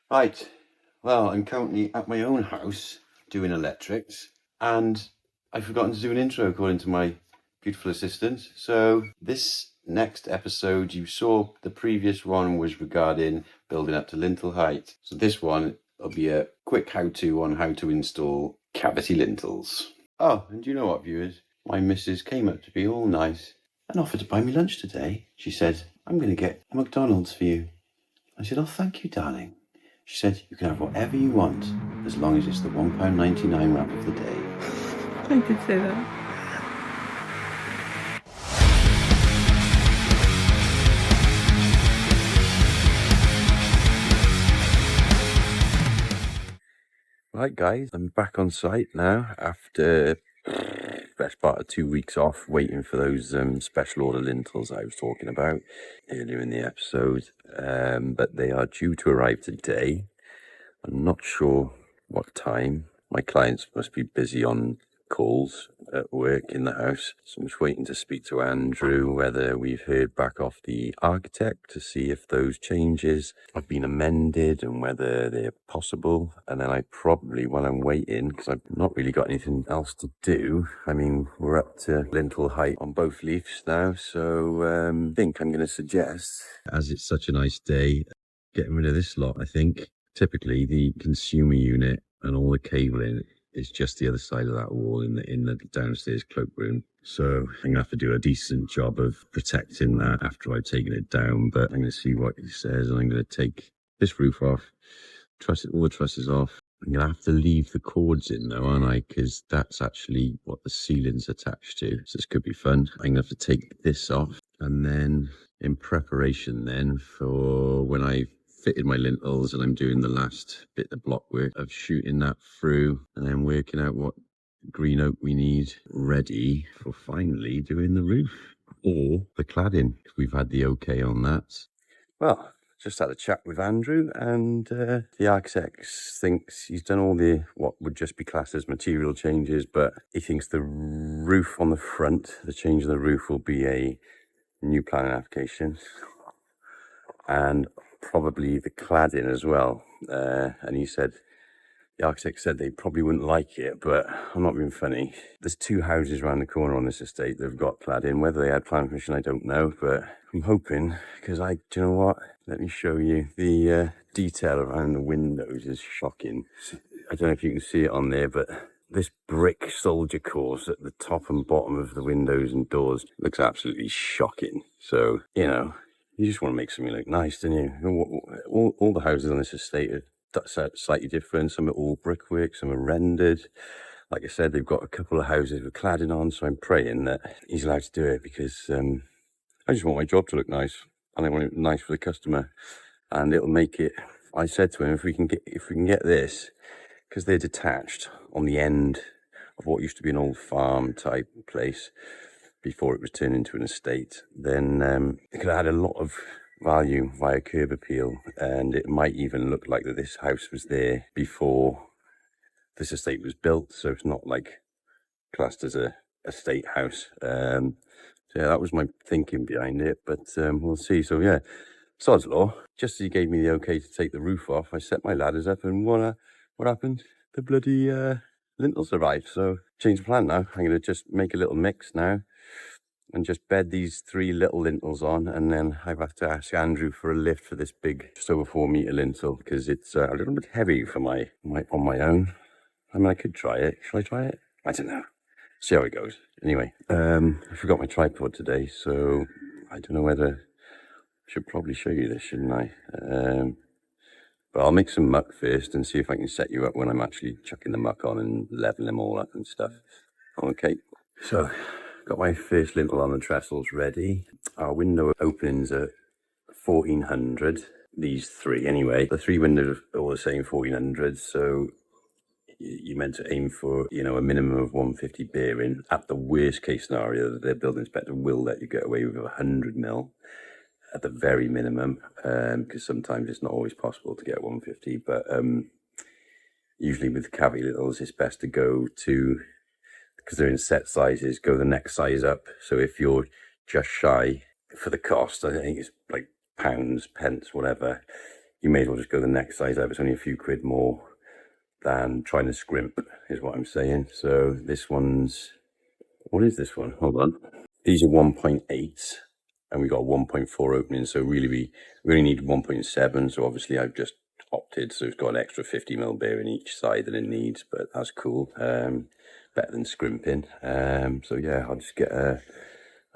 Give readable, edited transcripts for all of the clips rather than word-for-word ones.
Right, well, I'm currently at my own house doing electrics, and I've forgotten to do an intro according to my beautiful assistant. So this next episode, you saw the previous one was regarding building up to lintel height. So this one will be a quick how-to on how to install cavity lintels. Oh, and do you know what, viewers? My missus came up to be all nice and offered to buy me lunch today. She said, I'm going to get a McDonald's for you. I said, oh, thank you, darling. She said, you can have whatever you want, as long as it's the £1.99 wrap of the day. I did say that. Right, guys, I'm back on site now after best part of 2 weeks off waiting for those special order lintels I was talking about earlier in the episode. But they are due to arrive today. I'm not sure what time. My clients must be busy on calls at work in the house. So I'm just waiting to speak to Andrew, whether we've heard back off the architect to see if those changes have been amended and whether they're possible. And then I probably, while I'm waiting, because I've not really got anything else to do, I mean, we're up to lintel height on both leaves now. So I think I'm going to suggest, as it's such a nice day, getting rid of this lot, I think. Typically, the consumer unit and all the cabling is just the other side of that wall in the downstairs cloakroom. So I'm gonna have to do a decent job of protecting that after I've taken it down. But I'm gonna see what he says, and I'm gonna take this roof off, all the trusses off. I'm gonna have to leave the cords in though, aren't I? Because that's actually what the ceiling's attached to. So this could be fun. I'm gonna have to take this off, and then in preparation then for when I fitted my lintels and I'm doing the last bit of block work of shooting that through and then working out what green oak we need ready for finally doing the roof or the cladding, if we've had the okay on that. Well, just had a chat with Andrew, and the architect thinks he's done all the what would just be classed as material changes, but he thinks the roof on the front, the change of the roof, will be a new planning application, and probably the cladding as well. And he said, the architect said they probably wouldn't like it, but I'm not being funny. There's 2 houses around the corner on this estate that have got cladding. Whether they had planning permission, I don't know, but I'm hoping, because do you know what? Let me show you. The detail around the windows is shocking. I don't know if you can see it on there, but this brick soldier course at the top and bottom of the windows and doors looks absolutely shocking. So, you know, you just want to make something look nice, don't you? All the houses on this estate are slightly different. Some are all brickwork, some are rendered. Like I said, they've got a couple of houses with cladding on, so I'm praying that he's allowed to do it, because I just want my job to look nice, and I want it nice for the customer, and it'll make it. I said to him, if we can get this, because they're detached on the end of what used to be an old farm type place before it was turned into an estate, then it could add a lot of value via curb appeal, and it might even look like that this house was there before this estate was built, so it's not like classed as a estate house. So yeah, that was my thinking behind it, but we'll see. So yeah, sod's law. Just as he gave me the okay to take the roof off, I set my ladders up, and what happened? The bloody lintels arrived. So change the plan now. I'm going to just make a little mix now and just bed these 3 little lintels on, and then I have to ask Andrew for a lift for this big, just over 4 meter lintel, because it's a little bit heavy for my on my own. I mean, I could try it. Shall I try it? I don't know. See how it goes. Anyway, I forgot my tripod today, so I don't know whether I should probably show you this, shouldn't I? But I'll make some muck first and see if I can set you up when I'm actually chucking the muck on and leveling them all up and stuff. Okay, so got my first lintel on the trestles ready. Our window openings are 1400. These 3 anyway. The 3 windows are all the same 1400. So you meant to aim for, you know, a minimum of 150 bearing. At the worst case scenario, the building inspector will let you get away with 100 mil at the very minimum, because sometimes it's not always possible to get 150. But usually with cavity lintels, it's best to go to, because they're in set sizes, go the next size up. So if you're just shy for the cost, I think it's like pounds, pence, whatever, you may as well just go the next size up. It's only a few quid more than trying to scrimp, is what I'm saying. So this one's, what is this one? Hold on. These are 1.8 and we got 1.4 opening. So really we only need 1.7. So obviously I've just opted. So it's got an extra 50mm bearing each side that it needs, but that's cool. Better than scrimping. So yeah, I'll just get a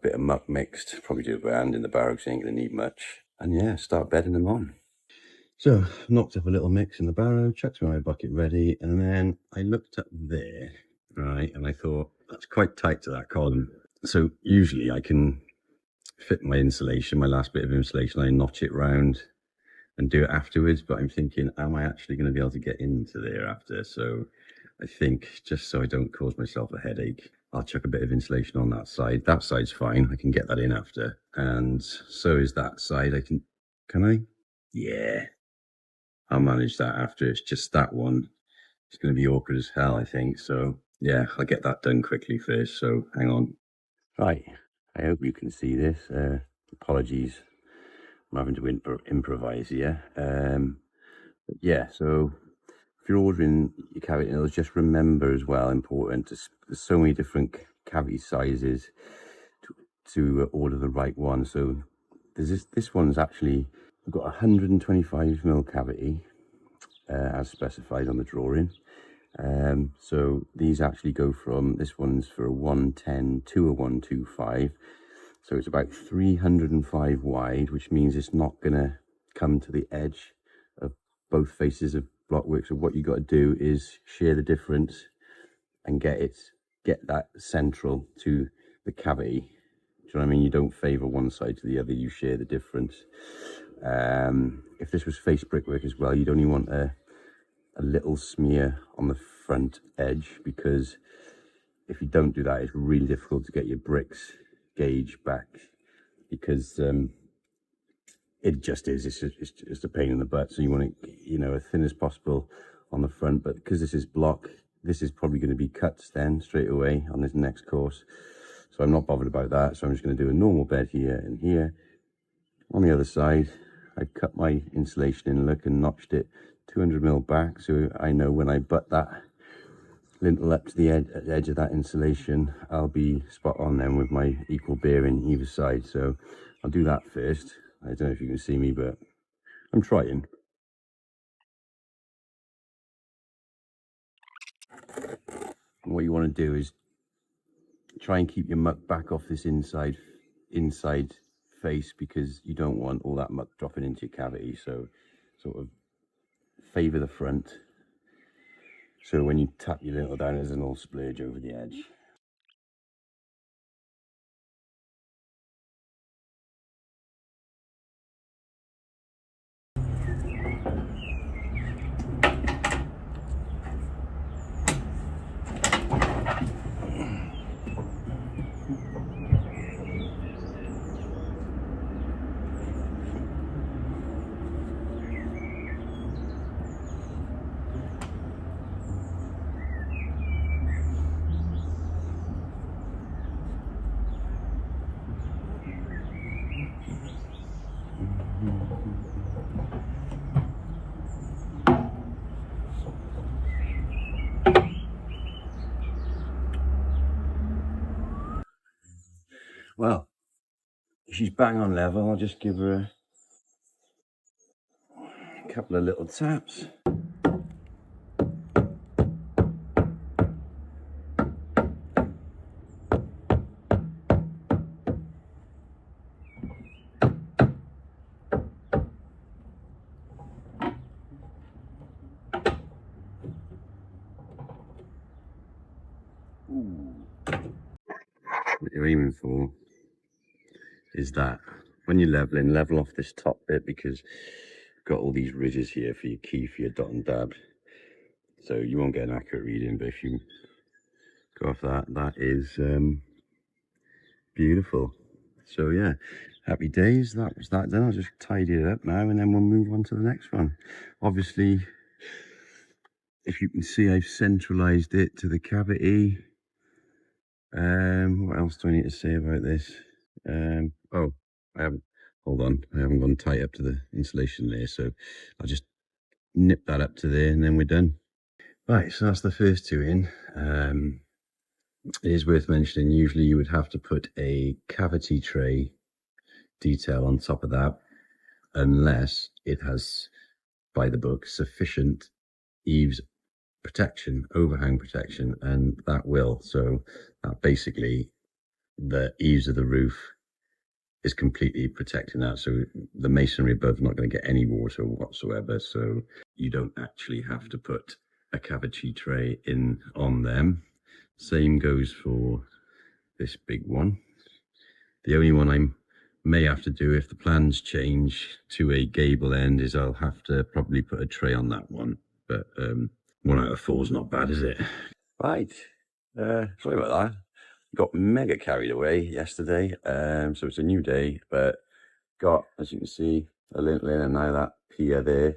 bit of muck mixed, probably do it by hand in the barrow because you ain't going to need much. And yeah, start bedding them on. So knocked up a little mix in the barrow, chucked my bucket ready, and then I looked up there, right, and I thought, that's quite tight to that column. So usually I can fit my insulation, my last bit of insulation, I notch it round and do it afterwards, but I'm thinking, am I actually going to be able to get into there after? So I think, just so I don't cause myself a headache, I'll chuck a bit of insulation on that side. That side's fine, I can get that in after. And so is that side. Can I? Yeah. I'll manage that after. It's just that one. It's going to be awkward as hell, I think. So yeah, I'll get that done quickly first. So hang on. Right. I hope you can see this. Apologies. I'm having to improvise here. But yeah, so if you're ordering your cavity nails, just remember as well, important, there's so many different cavity sizes to order the right one. So there's this one's actually, I've got 125mm cavity as specified on the drawing. So these actually go from, this one's for a 110 to a 125. So it's about 305 wide, which means it's not going to come to the edge of both faces of blockwork. So what you got to do is share the difference and get that central to the cavity. Do you know what I mean? You don't favour one side to the other, you share the difference. If this was face brickwork as well, you'd only want a little smear on the front edge, because if you don't do that, it's really difficult to get your bricks gauge back, because it just is, it's just a pain in the butt. So you want it, you know, as thin as possible on the front, but because this is block, this is probably going to be cut then straight away on this next course, so I'm not bothered about that. So I'm just going to do a normal bed here and here. On the other side, I've cut my insulation in, look, and notched it 200mm back, so I know when I butt that lintel up to the edge of that insulation, I'll be spot on then with my equal bearing either side. So I'll do that first. I don't know if you can see me, but I'm trying. And what you want to do is try and keep your muck back off this inside face, because you don't want all that muck dropping into your cavity. So sort of favour the front, so when you tap your lintel down, there's an all splurge over the edge. Well, she's bang on level. I'll just give her a couple of little taps. Ooh. What you're aiming for is that when you're leveling, level off this top bit, because you've got all these ridges here for your key, for your dot and dab. So you won't get an accurate reading, but if you go off that, that is beautiful. So yeah, happy days. That was that done. I'll just tidy it up now, and then we'll move on to the next one. Obviously, if you can see, I've centralised it to the cavity. What else do I need to say about this? Oh, I haven't. hold on, I haven't gone tight up to the insulation there, so I'll just nip that up to there and then we're done. Right, so that's the first two in. It is worth mentioning, usually you would have to put a cavity tray detail on top of that, unless it has, by the book, sufficient eaves protection, overhang protection, and that will. So basically the eaves of the roof is completely protecting that, so the masonry above is not going to get any water whatsoever, so you don't actually have to put a cavity tray in on them. Same goes for this big one. The only one I may have to do if the plans change to a gable end is I'll have to probably put a tray on that one, but 1 out of 4 is not bad, is it? Right, sorry about that. Got mega carried away yesterday, so it's a new day, but got, as you can see, a lintel in, and now that pier there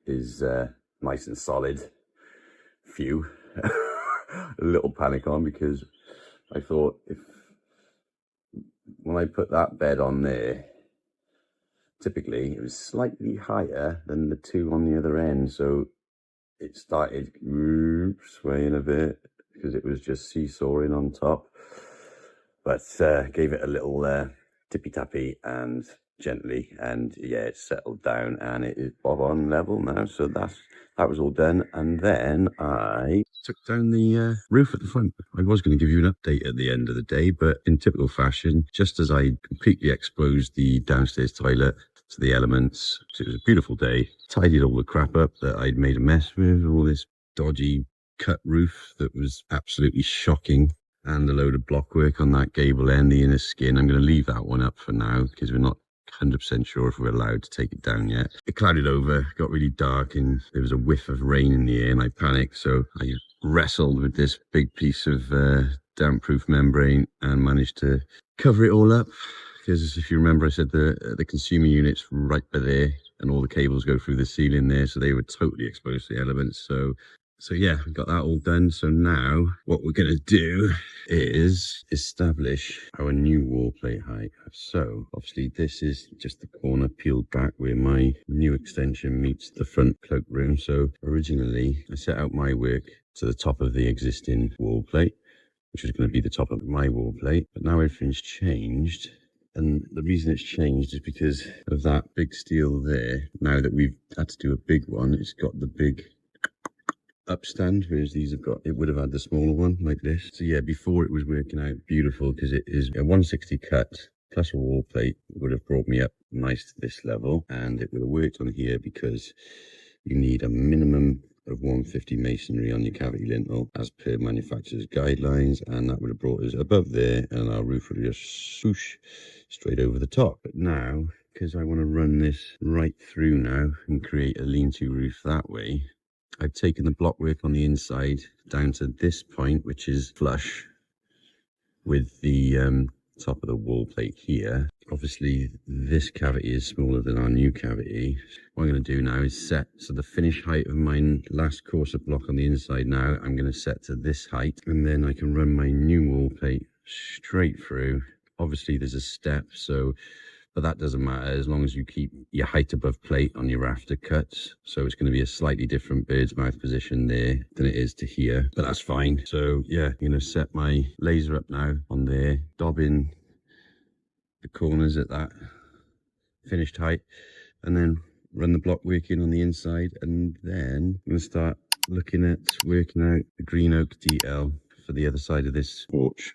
is nice and solid. Phew. A little panic on, because I thought when I put that bed on there, typically it was slightly higher than the two on the other end, so it started swaying a bit because it was just seesawing on top, but gave it a little tippy tappy and gently, and yeah, it's settled down and it is bob on level now. So that was all done, and then I took down the roof at the front. I was going to give you an update at the end of the day, but in typical fashion, just as I completely exposed the downstairs toilet to the elements, it was a beautiful day, tidied all the crap up that I'd made a mess with, all this dodgy cut roof that was absolutely shocking, and a load of block work on that gable end, the inner skin. I'm going to leave that one up for now because we're not 100% sure if we're allowed to take it down yet. It clouded over, got really dark, and there was a whiff of rain in the air, and I panicked, so I wrestled with this big piece of damp-proof membrane and managed to cover it all up, because if you remember, I said the consumer unit's right by there and all the cables go through the ceiling there, so they were totally exposed to the elements. So yeah, we got that all done. So now what we're going to do is establish our new wall plate height. So obviously this is just the corner peeled back where my new extension meets the front cloakroom. So originally I set out my work to the top of the existing wall plate, which was going to be the top of my wall plate, but now everything's changed. And the reason it's changed is because of that big steel there. Now that we've had to do a big one, it's got the big upstand, whereas these have got, it would have had the smaller one like this. So yeah, before it was working out beautiful because it is a 160 cut plus a wall plate. It would have brought me up nice to this level, and it would have worked on here because you need a minimum of 150 masonry on your cavity lintel as per manufacturer's guidelines, and that would have brought us above there, and our roof would just swoosh straight over the top. But now, because I want to run this right through now and create a lean-to roof that way, I've taken the block work on the inside down to this point, which is flush with the top of the wall plate here. Obviously this cavity is smaller than our new cavity. What I'm going to do now is set, so the finish height of my last course of block on the inside now, I'm going to set to this height, and then I can run my new wall plate straight through. Obviously there's a step, but that doesn't matter as long as you keep your height above plate on your rafter cuts. So it's going to be a slightly different bird's mouth position there than it is to here, but that's fine. So yeah, I'm going to set my laser up now on there, dob in the corners at that finished height, and then run the block work in on the inside. And then I'm going to start looking at working out the green oak DL for the other side of this porch.